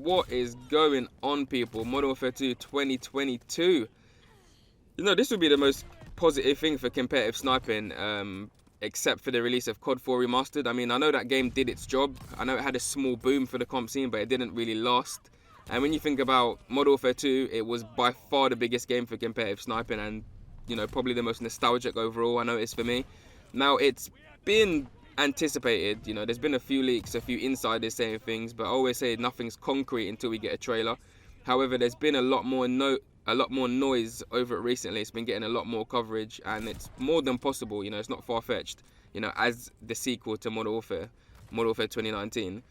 What is going on, people? Modern Warfare 2 2022. You know, this would be the most positive thing for competitive sniping, except for the release of COD 4 Remastered. I mean, I know that game did its job. I know it had a small boom for the comp scene, but it didn't really last. And when you think about Modern Warfare 2, it was by far the biggest game for competitive sniping and, you know, probably the most nostalgic overall, I know it's for me. Now, it's been anticipated, you know, there's been a few leaks, a few insiders saying things, but I always say nothing's concrete until we get a trailer. However, there's been a lot more noise over it recently. It's been getting a lot more coverage, and it's more than possible, you know, it's not far-fetched, you know, as the sequel to Modern Warfare 2019.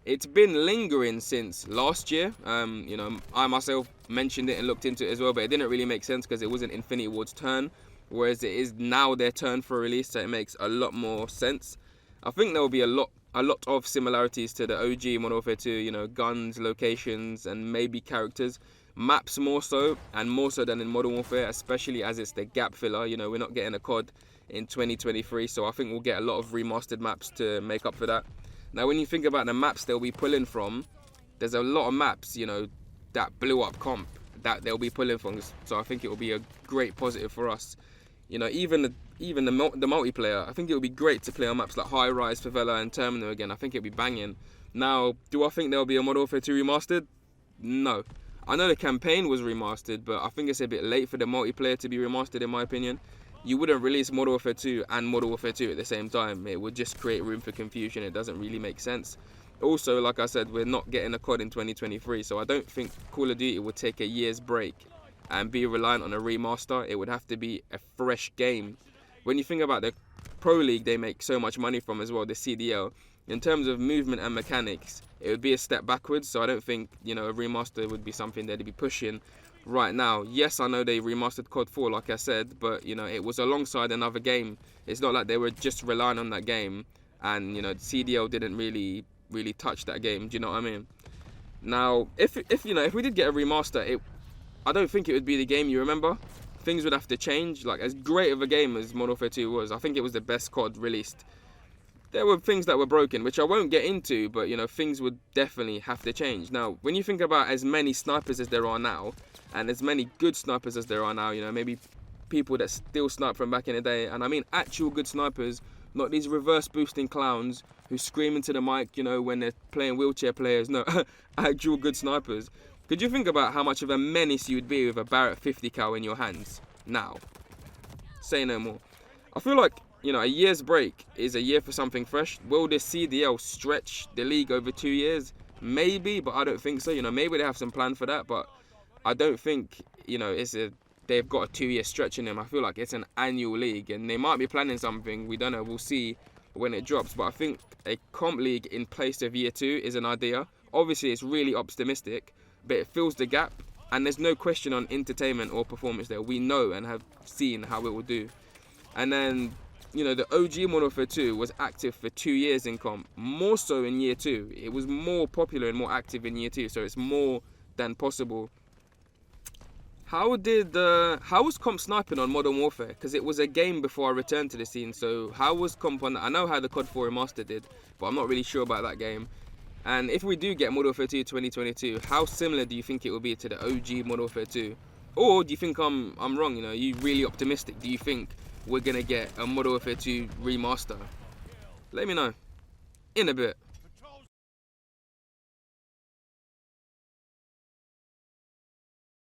It's been lingering since last year. You know, I myself mentioned it and looked into it as well, but it didn't really make sense because it wasn't Infinity Ward's turn, whereas it is now their turn for release, so it makes a lot more sense. I think there will be a lot of similarities to the OG Modern Warfare 2, you know, guns, locations, and maybe characters. Maps more so, and more so than in Modern Warfare, especially as it's the gap filler. You know, we're not getting a COD in 2023, so I think we'll get a lot of remastered maps to make up for that. Now, when you think about the maps they'll be pulling from, there's a lot of maps, you know, that blew up comp that they'll be pulling from. So I think it will be a great positive for us. You know, even the multiplayer, I think it would be great to play on maps like High Rise, Favela, and Terminal again. I think it'll be banging. Now, do I think there'll be a Modern Warfare 2 remastered? No. I know the campaign was remastered, but I think it's a bit late for the multiplayer to be remastered, in my opinion. You wouldn't release Modern Warfare 2 and Modern Warfare 2 at the same time. It would just create room for confusion. It doesn't really make sense. Also, like I said, we're not getting a COD in 2023, so I don't think Call of Duty would take a year's break and be reliant on a remaster. It would have to be a fresh game. When you think about the Pro League they make so much money from as well, the CDL, in terms of movement and mechanics, it would be a step backwards. So I don't think, you know, a remaster would be something they'd be pushing right now. Yes, I know they remastered COD 4, like I said, but, you know, it was alongside another game. It's not like they were just relying on that game, and, you know, CDL didn't really touch that game. Do you know what I mean? Now, if we did get a remaster, I don't think it would be the game you remember. Things would have to change. Like, as great of a game as Modern Warfare 2 was, I think it was the best COD released. There were things that were broken, which I won't get into, but, you know, things would definitely have to change. Now, when you think about as many snipers as there are now, and as many good snipers as there are now, you know, maybe people that still snipe from back in the day, and I mean actual good snipers, not these reverse boosting clowns who scream into the mic, you know, when they're playing wheelchair players. No, actual good snipers. Could you think about how much of a menace you would be with a Barrett 50 cal in your hands now? Say no more. I feel like, you know, a year's break is a year for something fresh. Will this CDL stretch the league over 2 years? Maybe, but I don't think so. You know, maybe they have some plan for that, but I don't think, you know, they've got a 2-year stretch in them. I feel like it's an annual league, and they might be planning something. We don't know. We'll see when it drops. But I think a comp league in place of year 2 is an idea. Obviously, it's really optimistic, but it fills the gap, and there's no question on entertainment or performance there. We know and have seen how it will do. And then, you know, the OG Modern Warfare 2 was active for 2 years in comp, more so in year 2. It was more popular and more active in year 2, so it's more than possible. How was comp sniping on Modern Warfare? Because it was a game before I returned to the scene, so how was comp on that? I know how the COD 4 Remastered did, but I'm not really sure about that game. And if we do get Modern Warfare 2 2022, how similar do you think it will be to the OG Modern Warfare 2? Or do you think I'm wrong? You know, are you really optimistic? Do you think we're gonna get a Modern Warfare 2 remaster? Let me know in a bit.